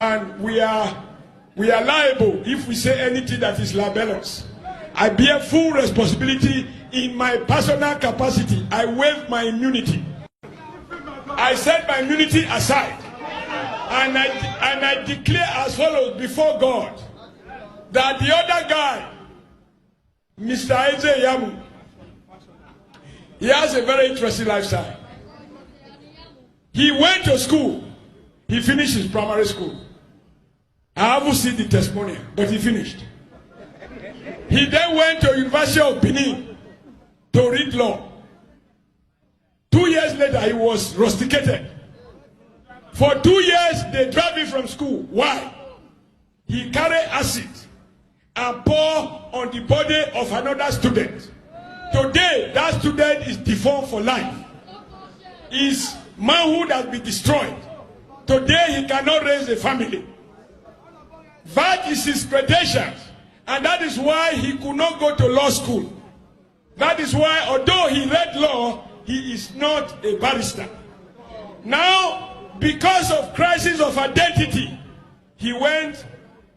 And we are liable if we say anything that is libelous. I bear full responsibility in my personal capacity. I waive my immunity. I set my immunity aside. And I declare as follows before God that the other guy, Mr. Eze Yamu, he has a very interesting lifestyle. He went to school. He finished his primary school. I haven't seen the testimonial, but he finished. He then went to University of Benin to read law. 2 years later, he was rusticated. For 2 years, they drive him from school. Why? He carried acid and pour on the body of another student. Today, that student is deformed for life. His manhood has been destroyed. Today, he cannot raise a family. That is his credentials. And that is why he could not go to law school. That is why, although he read law, he is not a barrister. Now, because of crisis of identity, he went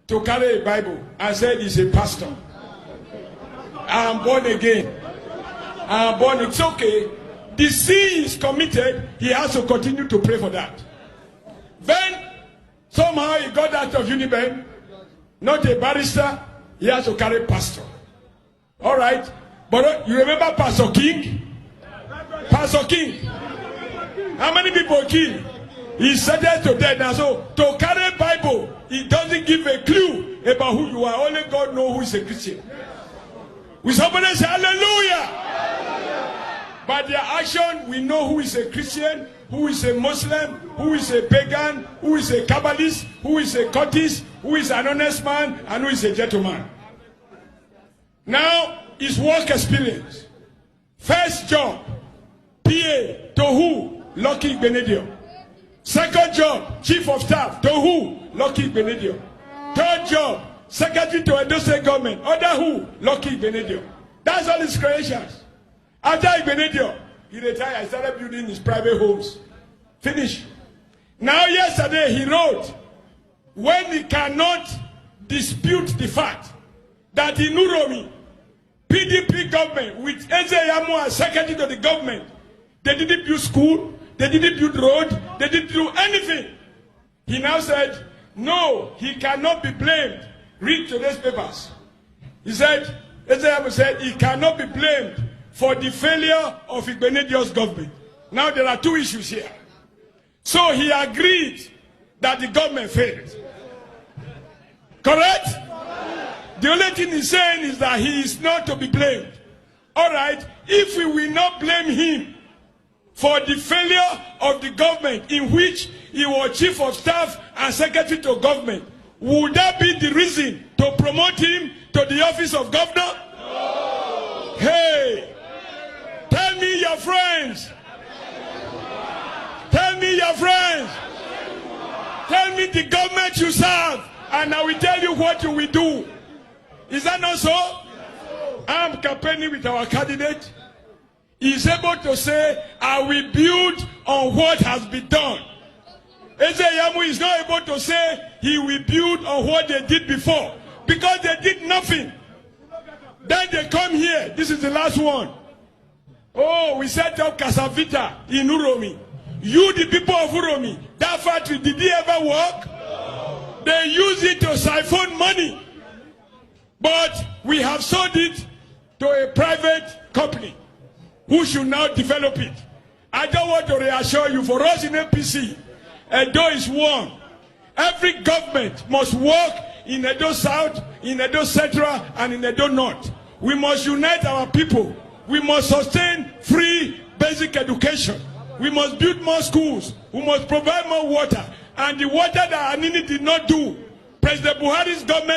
to carry a Bible and said he's a pastor. I am born again. I am born. It's okay. The sin is committed. He has to continue to pray for that. Then, somehow he got out of Uniben. Not a barrister. He has to carry pastor. All right. But you remember Pastor King? Pastor King. How many people killed? He's sentenced to death now. So to carry Bible, it doesn't give a clue about who you are. Only God knows who is a Christian. Will somebody say hallelujah? By their action, we know who is a Christian, who is a Muslim, who is a pagan, who is a Kabbalist, who is a cultist, who is an honest man, and who is a gentleman. Now, his work experience. First job, PA, to who? Lucky Benedio. Second job, Chief of Staff, to who? Lucky Benedio. Third job, Secretary to Edo State Government, under who? Lucky Benedio. That's all his creations. After Benedio, he retired and started building his private homes. Finish. Now, yesterday, he wrote, when he cannot dispute the fact that in Uromi, PDP government with Eze Yamu as secretary to the government, they didn't build school, they didn't build road, they didn't do anything. He now said, no, he cannot be blamed. Read today's papers. He said, Eze Yamu said, he cannot be blamed for the failure of Igbenedio's government. Now there are two issues here. So he agreed that the government failed. Correct? The only thing he's saying is that he is not to be blamed. All right, if we will not blame him for the failure of the government in which he was chief of staff and secretary to government, would that be the reason to promote him to the office of governor? No. Hey, tell me your friends. Tell me your friends. Tell me the government you serve, and I will tell you what you will do. Is that not so? I'm campaigning with our candidate. He's able to say, I will build on what has been done. Eze Yamu is not able to say he will build on what they did before, because they did nothing. Then they come here. This is the last one. Oh, we set up Casavita in Uromi. You, the people of Uromi, that factory, did it ever work? No. They use it to siphon money. But we have sold it to a private company who should now develop it. I don't want to reassure you, for us in APC, Edo is one. Every government must work in Edo South, in Edo Central, and in Edo North. We must unite our people. We must sustain free basic education. We must build more schools. We must provide more water. And the water that Anini did not do, President Buhari's government